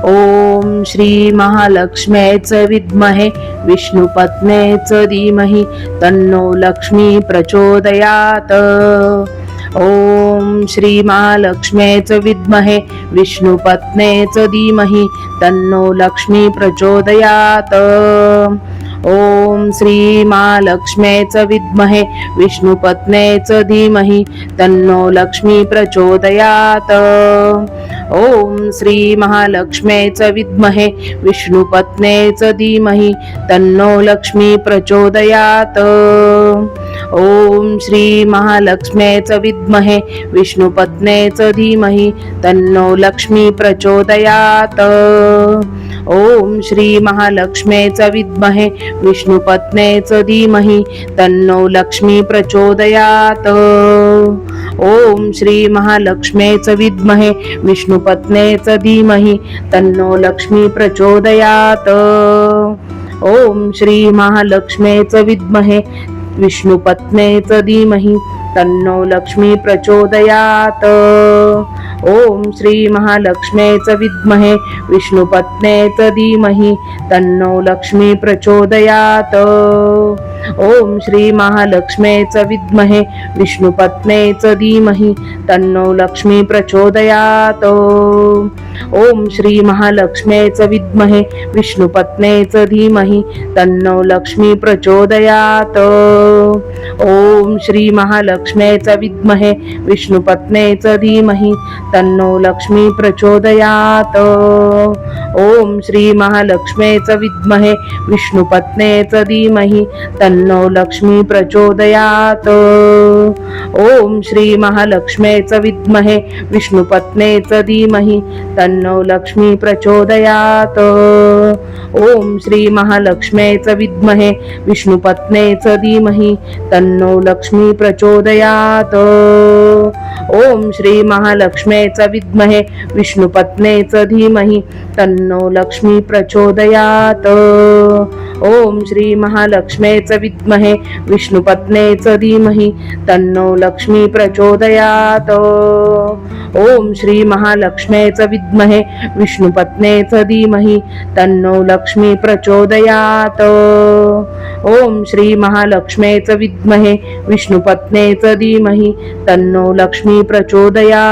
ओम श्री महालक्ष्मीच विद्महे विष्णुपत्नीच धीमहि तन्नो लक्ष्मी प्रचोदयात। ओम श्री महालक्ष्मीच विद्महे विष्णुपत्नीच धीमहि तन्नो लक्ष्मी प्रचोदयात। ओम श्री महालक्ष्मीच विद्महे विष्णुपत्नीच धीमहि तन्नो लक्ष्मी प्रचोदयात। ओम श्री महालक्ष्मीच विद्महे विष्णुपत्नीच धीमहि तन्नो लक्ष्मी प्रचोदयात। ओम श्री महालक्ष्मीच विद्महे विष्णुपत्नीच धीमहि तन्नो लक्ष्मी प्रचोदयात। ओम श्री महालक्ष्मीच विद्महे विष्णुपत्नीच धीमहि तन्नो लक्ष्मी प्रचोदयात। ओम श्री महालक्ष्मीच विद्महे विष्णुपत्नीच धीमहि तन्नो लक्ष्मी प्रचोदयात। ओम श्री महालक्ष्मीच विद्महे विष्णुपत्नीच धीमहि तन्नो लक्ष्मी प्रचोदयात। ओम श्री महालक्ष्मीच विद्महे विष्णुपत्नीच धीमहि तन्नो लक्ष्मी प्रचोदयात। ओम श्री महालक्ष्मीच विद्महे विष्णुपत्नीच धीमहि तन्नो लक्ष्मी प्रचोदयात। ओम श्री महालक्ष्मीच विद्महे विष्णुपत्नीच धीमहि तन्नो लक्ष्मी प्रचोदयात। ओम श्री महालक्ष्मीच विद्महे विष्णुपत्नीच धीमहि तन्नो लक्ष्मी प्रचोदयात। ओम श्री महालक्ष्मीच विद्महे विष्णुपत्नीच धीमहि तन्नो लक्ष्मी प्रचोदयात। ओम श्री महालक्ष्मीच विद्महे विष्णुपत्नीच धीमहि तन्नो लक्ष्मी प्रचोदयात। ओम श्री महालक्ष्मीच विद्महे विष्णुपत्नीच धीमहि तन्नो लक्ष्मी प्रचोदयात। ओम श्री महालक्ष्मीच विद्महे विष्णुपत्नीच धीमहि तन्नो लक्ष्मी प्रचोदयात। ओम श्री महालक्ष्मीच विद्महे विष्णुपत्नीच धीमहि तन्नो लक्ष्मी प्रचोदयात। ओम श्री महालक्ष्मीच विद्महे विष्णुपत्नीच धीमहि तन्नो लक्ष्मी प्रचोदयात। ओम श्री महालक्ष्मीच विद्महे विष्णुपत्नीच धीमहि तन्नो लक्ष्मी प्रचोदयात।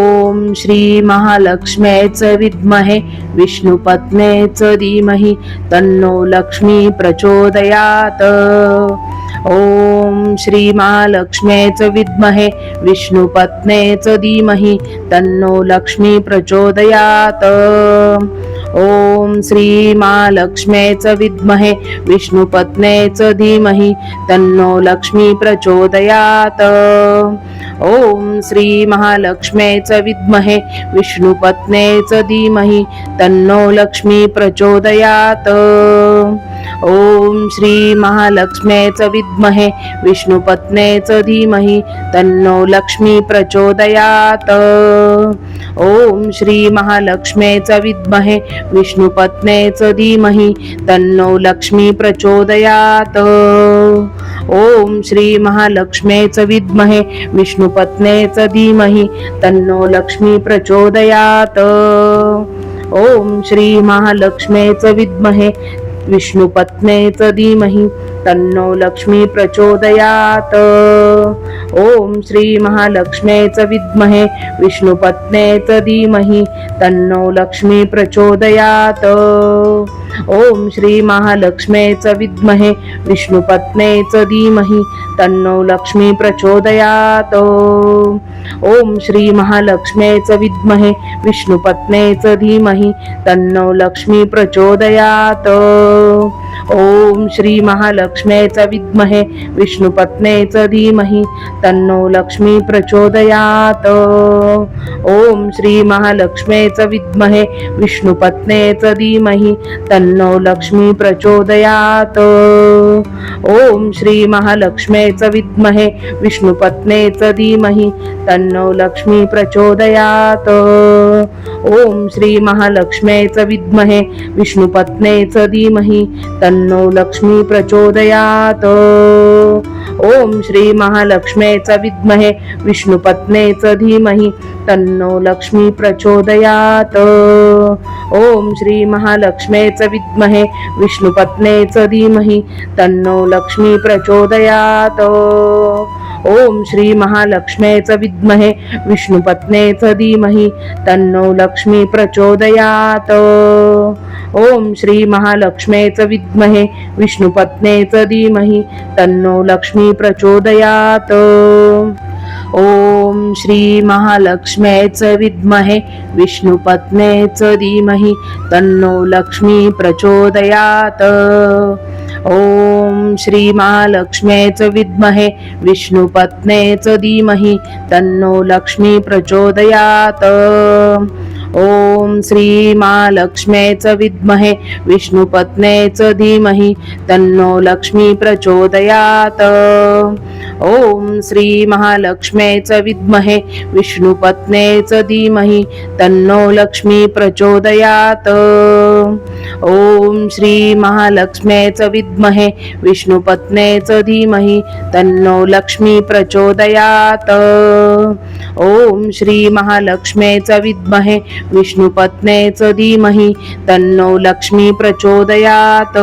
ओम श्री महालक्ष्मीच विद्महे विष्णुपत्नीच धीमहि तन्नो लक्ष्मी प्रचोदयात। ओम श्री महालक्ष्मीच विद्महे विष्णुपत्नीच धीमहि तन्नो लक्ष्मी प्रचोदयात। ओम श्री महालक्ष्मीच विद्महे विष्णुपत्नीच धीमहि तन्नो लक्ष्मी प्रचोदयात। ओम श्री महालक्ष्मीच विद्महे विष्णुपत्नीच धीमहि तन्नो लक्ष्मी प्रचोदयात। ओम श्री महालक्ष्मीच विद्महे विष्णुपत्नीच धीमहि तन्नो लक्ष्मी प्रचोदयात। ओम श्री महालक्ष्मीच विद्महे विष्णुपत्नीच धीमहि तन्नो लक्ष्मी प्रचोदयात। ओम श्री महालक्ष्मीच विद्महे विष्णुपत्नेच धीमहि तन्नो लक्ष्मी प्रचोदयात। ओम श्री महालक्ष्मीच विद्महे विष्णुपत्नेच धीमहि तन्नो लक्ष्मी प्रचोदयात। ओम श्री महालक्ष्मीच विद्महे विष्णुपत्नेच धीमहि तन्नो लक्ष्मी प्रचोदयात। ओम श्री महालक्ष्मीच विद्महे विष्णुपत्नेच धीमहि तन्नो लक्ष्मी प्रचोदयात। ओम श्री महालक्ष्मीच विद्महे विष्णुपत्नेच धीमहि तन्नो लक्ष्मी प्रचोदयात। ओम श्री महालक्ष्मीच विद्महे विष्णुपत्नेच धीमहि तन्नो लक्ष्मी प्रचोदयात। ओम श्री महालक्ष्मीच विद्महे विष्णुपत्नेच धीमहि तन्नो लक्ष्मी प्रचोदयात। ओम श्री महालक्ष्मीच विद्महे विष्णुपत्नेच धीमहि तन्नो लक्ष्मी प्रचोदयात। ओम श्री महालक्ष्मीच विद्महे विष्णुपत्नेच धीमहि तन्नो लक्ष्मी प्रचोदयात। ओम श्री महालक्ष्मीच विद्महे विष्णुपत्नेच धीमहि तन्नो लक्ष्मी प्रचोदयात। ओम श्री महालक्ष्मीच विद्महे विष्णुपत्नेच धीमहि तन्नो लक्ष्मी प्रचोदयात। ओम श्री महालक्ष्मीच विद्महे विष्णुपत्नेच धीमहि तन्नो लक्ष्मी प्रचोदयात। ओम श्री महालक्ष्मीच विद्महे विष्णुपत्नेच धीमहि तन्नो लक्ष्मी प्रचोदयात। ओम श्री महालक्ष्मीच विद्महे विष्णुपत्नेच धीमहि तन्नो लक्ष्मी प्रचोदयात। ओम श्री महालक्ष्मीच विद्महे विष्णुपत्नेच धीमहि तन्नो लक्ष्मी प्रचोदयात। ओम श्री महालक्ष्मीच विद्महे विष्णुपत्नेच धीमहि तन्नो लक्ष्मी प्रचोदयात। ओम श्री महालक्ष्मीच विद्महे विष्णुपत्नेच धीमहि तन्नो लक्ष्मी प्रचोदयात। ओम श्री महालक्ष्मीच विद्महे विष्णुपत्नेच धीमहि तन्नो लक्ष्मी प्रचोदयात। ओम श्री महालक्ष्मीच विद्महे विष्णुपत्नेच धीमहि तन्नो लक्ष्मी प्रचोदयात।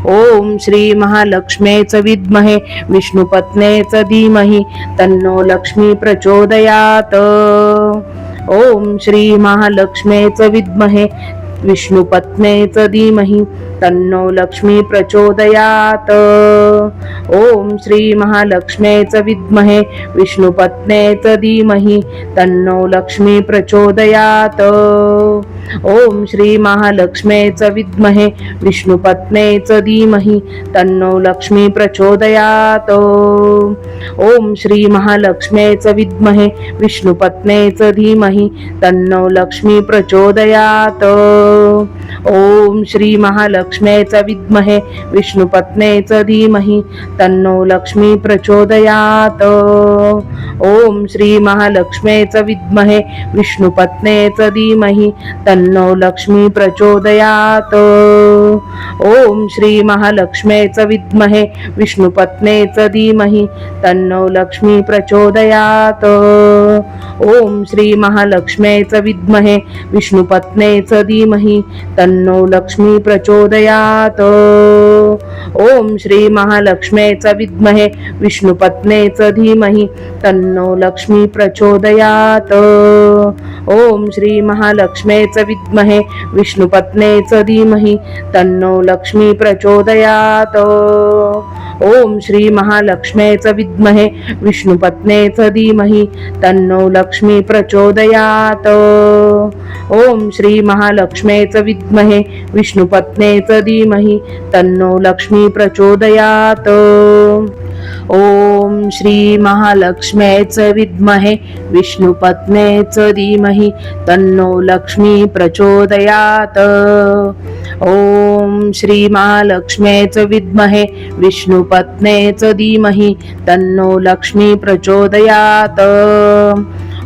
ओम श्री महालक्ष्मीच विद्महे विष्णुपत्नेच धीमहि तन्नो लक्ष्मी प्रचोदयात। ओम श्री महालक्ष्मीच विद्महे विष्णुपत्नेच धीमहि तन्नो लक्ष्मी प्रचोदयात। ओम श्री महालक्ष्मीच विद्महे विष्णुपत्नेच धीमहि तन्नो लक्ष्मी प्रचोदयात। ओम श्री महालक्ष्मीच विद्महे विष्णुपत्नेच धीमहि तन्नो लक्ष्मी प्रचोदयात। ओम श्री महालक्ष्मीच विद्महे विष्णुपत्नेच धीमहि तन्नो लक्ष्मी प्रचोदयात। ओम श्री महालक्ष्मीच विद्महे विष्णुपत्नेच धीमहि तन्नो लक्ष्मी प्रचोदयात। ओम श्री महालक्ष्मीच विद्महे विष्णुपत्नेच धीमहि तन्नो लक्ष्मी प्रचोदयात। ओम श्री महालक्ष्मीच विद्महे विष्णुपत्नेच धीमहि तन्नो लक्ष्मी प्रचोदयात। ओम श्री महालक्ष्मीच विद्महे विष्णुपत्नेच धीमहि तन्नो लक्ष्मी प्रचोदयात। ओम श्री महालक्ष्मीच विद्महे विष्णुपत्नेच धीमहि तन्नो लक्ष्मी प्रचोदयात। ओम श्री महालक्ष्मीच विद्महे विष्णुपत्नेच धीमहि तन्नो लक्ष्मी प्रचोदयात। ओम श्री महालक्ष्मीच विद्महे विष्णुपत्नेच धीमहि तन्नो लक्ष्मी प्रचोदयात। ओम श्री महालक्ष्मीच विद्महे विष्णुपत्नेच धीमहि तन्नो लक्ष्मी प्रचोदयात। ओम श्री महालक्ष्मीच विद्महे विष्णुपत्नेच धीमहि तन्नो लक्ष्मी प्रचोदयात। ओम श्री महालक्ष्मीच विद्महे विष्णुपत्नेच धीमहि तन्नो लक्ष्मी प्रचोदयात।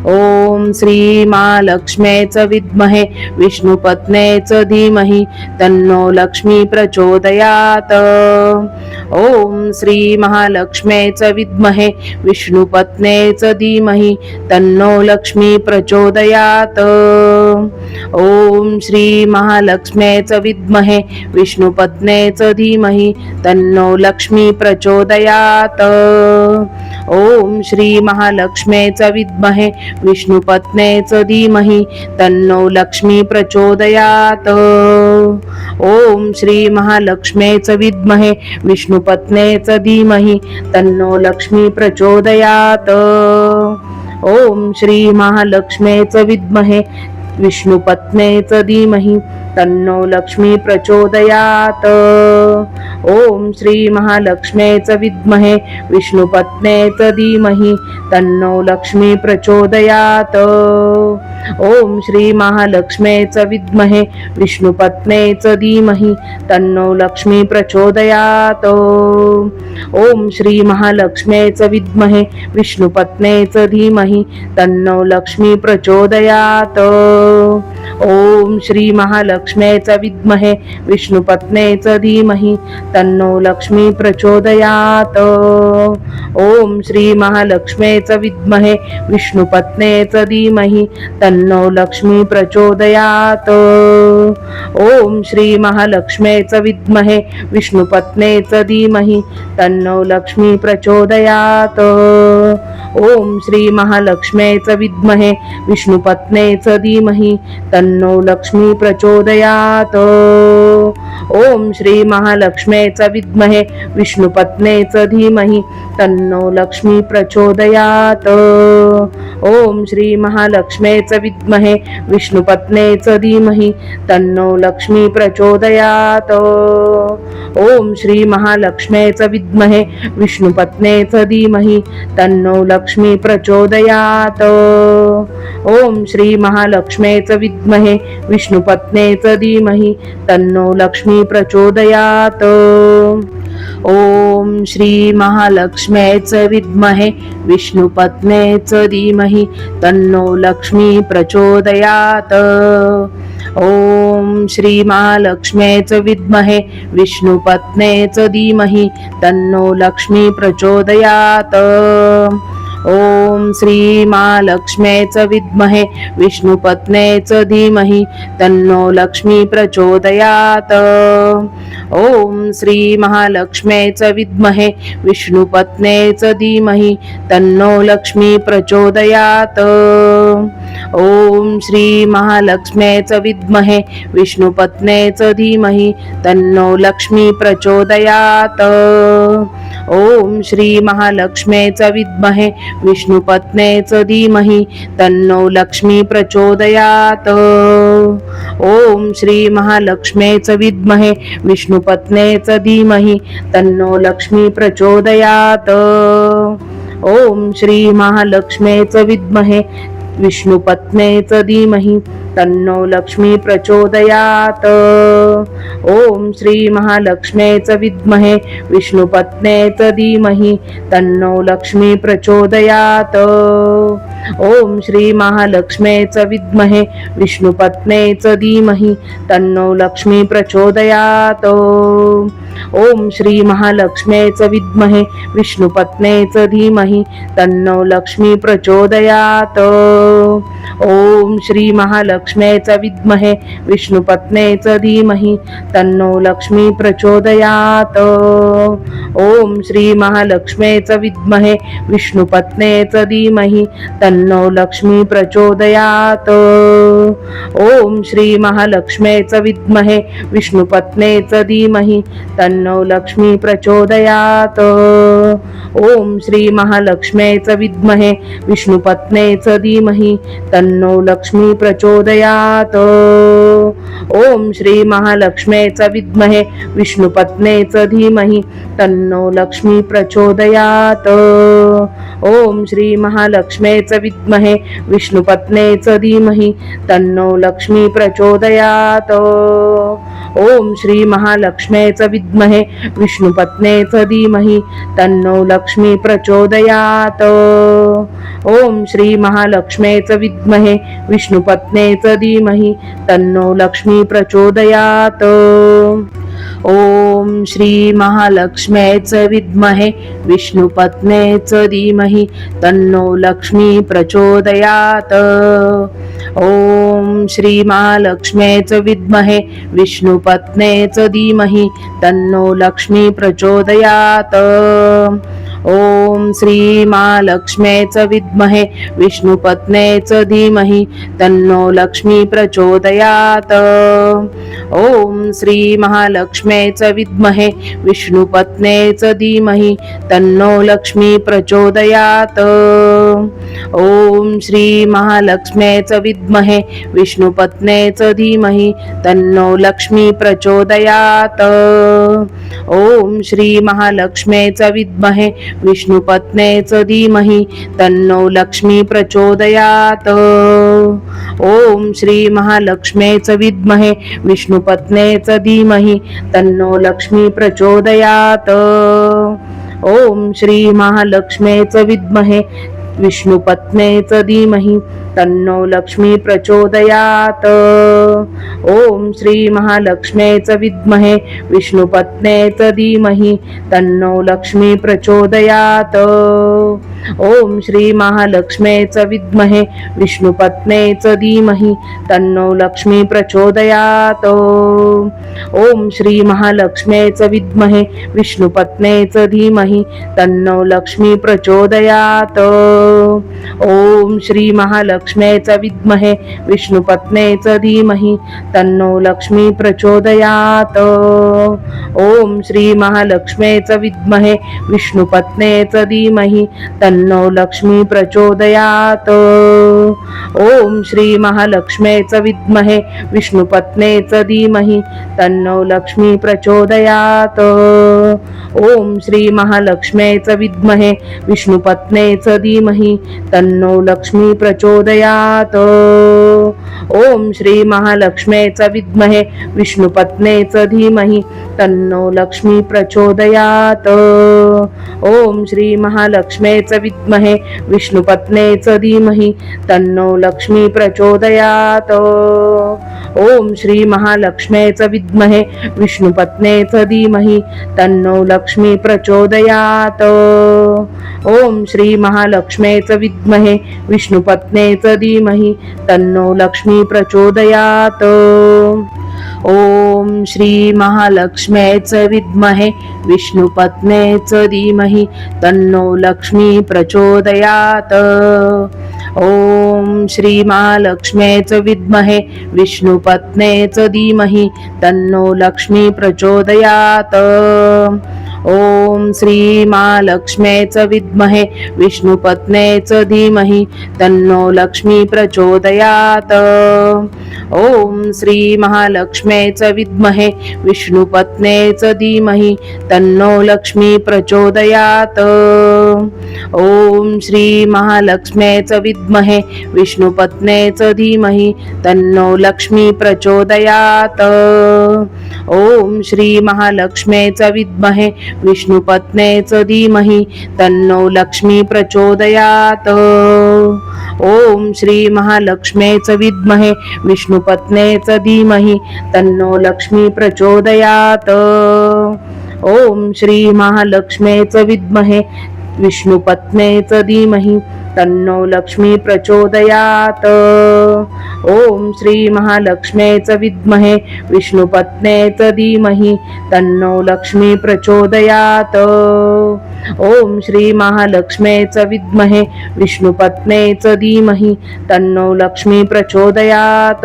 ओम श्री महालक्ष्म्यै च विद्महे विष्णुपत्न्यै च धीमहि तन्नो लक्ष्मी प्रचोदयात्। ओम श्री महालक्ष्म्यै च विद्महे विष्णुपत्न्यै च धीमहि तन्नो लक्ष्मी प्रचोदयात्। ओम श्री महालक्ष्म्यै च विद्महे विष्णुपत्न्यै च धीमहि तन्नो लक्ष्मी प्रचोदयात्। ओम श्री महालक्ष्म्यै च विद्महे विष्णुपत्न्यै च धीमहि तन्नो लक्ष्मी प्रचोदयात्। ओम श्री महालक्ष्म्यै च विद्महे विष्णुपत्न्यै च धीमहि तन्नो लक्ष्मी प्रचोदयात्। ओम श्री महालक्ष्म्यै च विद्महे विष्णुपत्न्यै च धीमहि तन्नो लक्ष्मी प्रचोदयात्। ओम श्री महालक्ष्म्यै च विद्महे विष्णुपत्न्यै च धीमहि तन्नो लक्ष्मी प्रचोदयात्। ओम श्री महालक्ष्म्यै च विद्महे विष्णुपत्न्यै च धीमहि तन्नो लक्ष्मी प्रचोदयात्। ओम श्री महालक्ष्म्यै च विद्महे विष्णुपत्न्यै च धीमहि तन्नो लक्ष्मी प्रचोदयात्। ओम श्री महालक्ष्म्यै च विद्महे विष्णुपत्न्यै च धीमहि तन्नो लक्ष्मी प्रचोदयात्। ओम श्री महालक्ष्म्यै च विद्महे विष्णुपत्न्यै च धीमहि तन्नो लक्ष्मी प्रचोदयात्। ओम श्री महालक्ष्म्यै च विद्महे विष्णुपत्न्यै च धीमहि तन्नो लक्ष्मी प्रचोदयात्। ओम श्री महालक्ष्म्यै च विद्महे विष्णुपत्न्यै च धीमहि तन्नो लक्ष्मी प्रचोदयात्। ओम श्री महालक्ष्म्यै च विद्महे विष्णुपत्न्यै च धीमहि तन्नो लक्ष्मी प्रचोदयात्। ओम श्री महालक्ष्म्यै च विद्महे विष्णुपत्न्यै च धीमहि तन्नो लक्ष्मी प्रचोदयात्। ओम श्री महालक्ष्म्यै च विद्महे विष्णुपत्न्यै च धीमहि तन्नो लक्ष्मी प्रचोदयात्। ओम श्री महालक्ष्म्यै च विद्महे विष्णुपत्न्यै च धीमहि तन्नो लक्ष्मी प्रचोदयात्। ओम श्री महालक्ष्म्यै च विद्महे विष्णुपत्न्यै च धीमहि तन्नो लक्ष्मी प्रचोदयात्। ओम श्री महालक्ष्म्यै च विद्महे विष्णुपत्न्यै च धीमहि तन्नो लक्ष्मी प्रचोदयात्। ओम श्री महालक्ष्म्यै च विद्महे विष्णुपत्न्यै च धीमहि तन्नो लक्ष्मी प्रचोदयात्। ओम श्री महालक्ष्म्यै च विद्महे विष्णुपत्न्यै च धीमहि तन्नो लक्ष्मी प्रचोदयात्। ओम श्री महालक्ष्म्यै च विद्महे विष्णुपत्न्यै च धीमहि तन्नो लक्ष्मी प्रचोदयात्। ओम श्री महालक्ष्म्यै च विद्महे विष्णुपत्न्यै च धीमहि तन्नो लक्ष्मी प्रचोदयात्। ओम श्री महालक्ष्म्यै च विद्महे विष्णुपत्न्यै च धीमहि तन्नो लक्ष्मी प्रचोदयात्। ओम श्री महालक्ष्म्यै च विद्महे विष्णुपत्न्यै च धीमहि तन्नो लक्ष्मी प्रचोदयात्। ओम श्री महालक्ष्म्यै च विद्महे विष्णुपत्न्यै च धीमहि तन्नो लक्ष्मी प्रचोदयात्। ओम श्री महालक्ष्म्यै च विद्महे विष्णुपत्न्यै च धीमहि तन्नो लक्ष्मी प्रचोदयात्। ओम श्री महालक्ष्म्यै च विद्महे विष्णुपत्न्यै च धीमहि तन्नो लक्ष्मी प्रचोदयात्। ओम श्री महालक्ष्म्यै च विद्महे विष्णुपत्न्यै च धीमहि तन्नो लक्ष्मी प्रचोदयात्। ओम श्री महालक्ष्म्यै च विद्महे विष्णुपत्न्यै च धीमहि तन्नो लक्ष्मी प्रचोदयात्। ओम श्री महालक्ष्म्यै च विद्महे विष्णुपत्न्यै च धीमहि तन्नो लक्ष्मी प्रचोदयात्। ओम श्री महालक्ष्म्यै च विद्महे विष्णुपत्न्यै च धीमहि तन्नो लक्ष्मी प्रचोदयात्। ओम श्री महालक्ष्म्यै च विद्महे विष्णुपत्न्यै च धीमहि तन्नो लक्ष्मी प्रचोदयात्। ओम श्री महालक्ष्म्यै च विद्महे विष्णुपत्न्यै च धीमहि तन्नो लक्ष्मी प्रचोदयात्। ओम श्री महालक्ष्म्यै च विद्महे विष्णुपत्न्यै च धीमहि तन्नो लक्ष्मी प्रचोदयात्। ओम श्री महालक्ष्मीच विद्महे विष्णुपत्नीच धीमहि तन्नो लक्ष्मी प्रचोदयात. ओम श्री महालक्ष्मीच विद्महे विष्णुपत्नीच धीमहि तन्नो लक्ष्मी प्रचोदयात. ओम श्री महालक्ष्मीच विद्महे विष्णुपत्नीच धीमहि तन्नो लक्ष्मी प्रचोदयात. ओम श्री महालक्ष्मीच विद्महे विष्णुपत्नीच धीमहि तन्नो लक्ष्मी प्रचोदयात. ओम श्री महालक्ष्मीच विद्महे विष्णुपत्नीच धीमहि तन्नो लक्ष्मी प्रचोदयात. ओम श्री महालक्ष्मीच विद्महे विष्णुपत्नीच धीमहि तन्नो लक्ष्मी प्रचोदयात. ओम श्री महालक्ष्मीच विद्महे विष्णुपत्नीच धीमहि तन्नो लक्ष्मी प्रचोदयात. ओम श्री महालक्ष्मीच विद्महे विष्णुपत्नीच धीमहि तन्नो लक्ष्मी प्रचोदयात. ओम श्री महालक्ष्मीच विद्महे विष्णुपत्नीच धीमहि तन्नो लक्ष्मी प्रचोदयात. ओम श्री महालक्ष्मीच विद्महे विष्णुपत्नीच धीमहि तन्नो लक्ष्मी प्रचोदयात. ओम श्री महालक्ष्मीच विद्महे विष्णुपत्नीच धीमहि तन्नो लक्ष्मी प्रचोदयात. ओम श्री महालक्ष्मीच विद्महे विष्णुपत्नीच धीमहि तन्नो लक्ष्मी प्रचोदयात. ओम श्री महालक्ष्मीच विद्महे विष्णुपत्नीच धीमहि तन्नो लक्ष्मी प्रचोदयात. ओम श्री महालक्ष्मीच विद्महे विष्णुपत्नीच धीमहि तन्नो लक्ष्मी प्रचोदयात. ओम श्री महालक्ष्मीच विद्महे विष्णुपत्नीच धीमहि तन्नो लक्ष्मी प्रचोदयात. ओम श्री महालक्ष्मीच विद्महे विष्णुपत्नीच धीमहि तन्नो लक्ष्मी प्रचोदयात. ओम श्री महालक्ष्मीच विद्महे विष्णुपत्नीच धीमहि तन्नो लक्ष्मी प्रचोदयात. ओम श्री महालक्ष्मीच विद्महे विष्णुपत्नीच धीमहि तन्नो लक्ष्मी प्रचोदयात. ओम श्री महालक्ष्मीच विद्महे विष्णुपत्नीच धीमहि तन्नो लक्ष्मी प्रचोदयात. ओम श्री महालक्ष्मीच विद्महे विष्णुपत्नीच धीमहि तन्नो लक्ष्मी प्रचोदयात. ओम श्री महालक्ष्मीच विद्महे विष्णुपत्नीच धीमहि तन्नो लक्ष्मी प्रचोदयात. ओम श्री महालक्ष्मीच विद्महे विष्णुपत्नीच धीमहि तन्नो लक्ष्मी प्रचोदयात. ओम श्री महालक्ष्मीच विद्महे विष्णुपत्नीच धीमहि तन्नो लक्ष्मी प्रचोदयात. ओम श्री महालक्ष्मीच विद्महे विष्णुपत्नीच धीमहि तन्नो लक्ष्मी प्रचोदयात. ओम श्री महालक्ष्मीच विद्महे विष्णुपत्नीच धीमहि तन्नो लक्ष्मी प्रचोदयात. ओम श्री महालक्ष्मीच विद्महे विष्णुपत्नीच धीमहि तन्नो लक्ष्मी प्रचोदयात. ओम श्री महालक्ष्मीच विद्महे विष्णुपत्नीच धीमहि तन्नो लक्ष्मी प्रचोदयात. ओम श्री महालक्ष्मीच विद्महे विष्णुपत्नीच धीमहि तन्नो लक्ष्मी प्रचोदयात. ओम श्री महालक्ष्मीच विद्महे विष्णुपत्नीच धीमहि तन्नो लक्ष्मी प्रचोदयात. ओम श्री महालक्ष्मीच विद्महे विष्णुपत्नीच धीमहि तन्नो लक्ष्मी प्रचोदयात.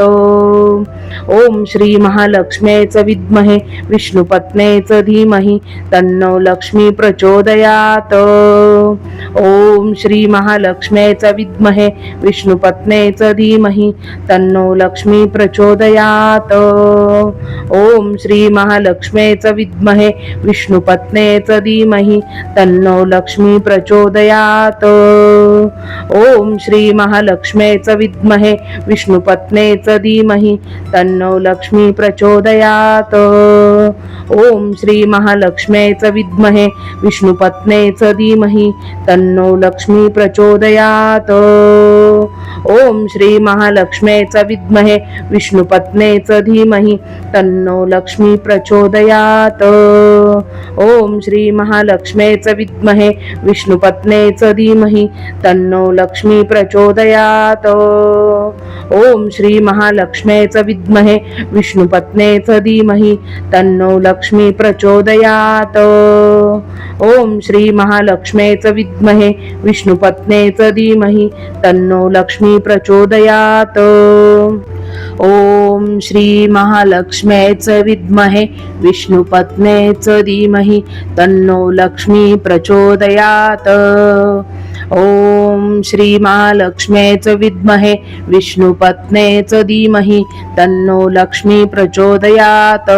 ओम श्री महालक्ष्मीच विद्महे विष्णुपत्नीच धीमहि तन्नो लक्ष्मी प्रचोदयात. ओम श्री महालक्ष्मीच विद्महे विष्णुपत्नीच धीमहि तन्नो लक्ष्मी प्रचोदयात. ओम श्री महालक्ष्मीच विद्महे विष्णुपत्नेच धीमहि तन्नो लक्ष्मी प्रचोदयात. ओम श्री महालक्ष्मीच विद्महे विष्णुपत्नेच धीमहि तन्नो लक्ष्मी प्रचोदयात. ओम श्री महालक्ष्मीच विद्महे विष्णुपत्नेच धीमहि तन्नो लक्ष्मी प्रचोदयात. ओम श्री महालक्ष्मीच विद्महे विष्णुपत्नेच धीमहि तन्नो लक्ष्मी प्रचोदयात. ओम श्री महालक्ष्मीच विद्महे विष्णुपत्नेच धीमहि तन्नो लक्ष्मी प्रचोदयात. ओम श्री महालक्ष्मीच विद्महे विष्णुपत्नेच धीमहि तन्नो लक्ष्मी प्रचोदयात. ओम श्री महालक्ष्मीच विद्महे विष्णुपत्नेच धीमहि तन्नो लक्ष्मी प्रचोदयात. ओम श्री महालक्ष्मीच विद्महे विष्णुपत्नेच धीमहि तन्नो लक्ष्मी प्रचोदयात. ओम श्री महालक्ष्मीच विद्महे विष्णुपत्नेच धीमहि तन्नो लक्ष्मी प्रचोदयात.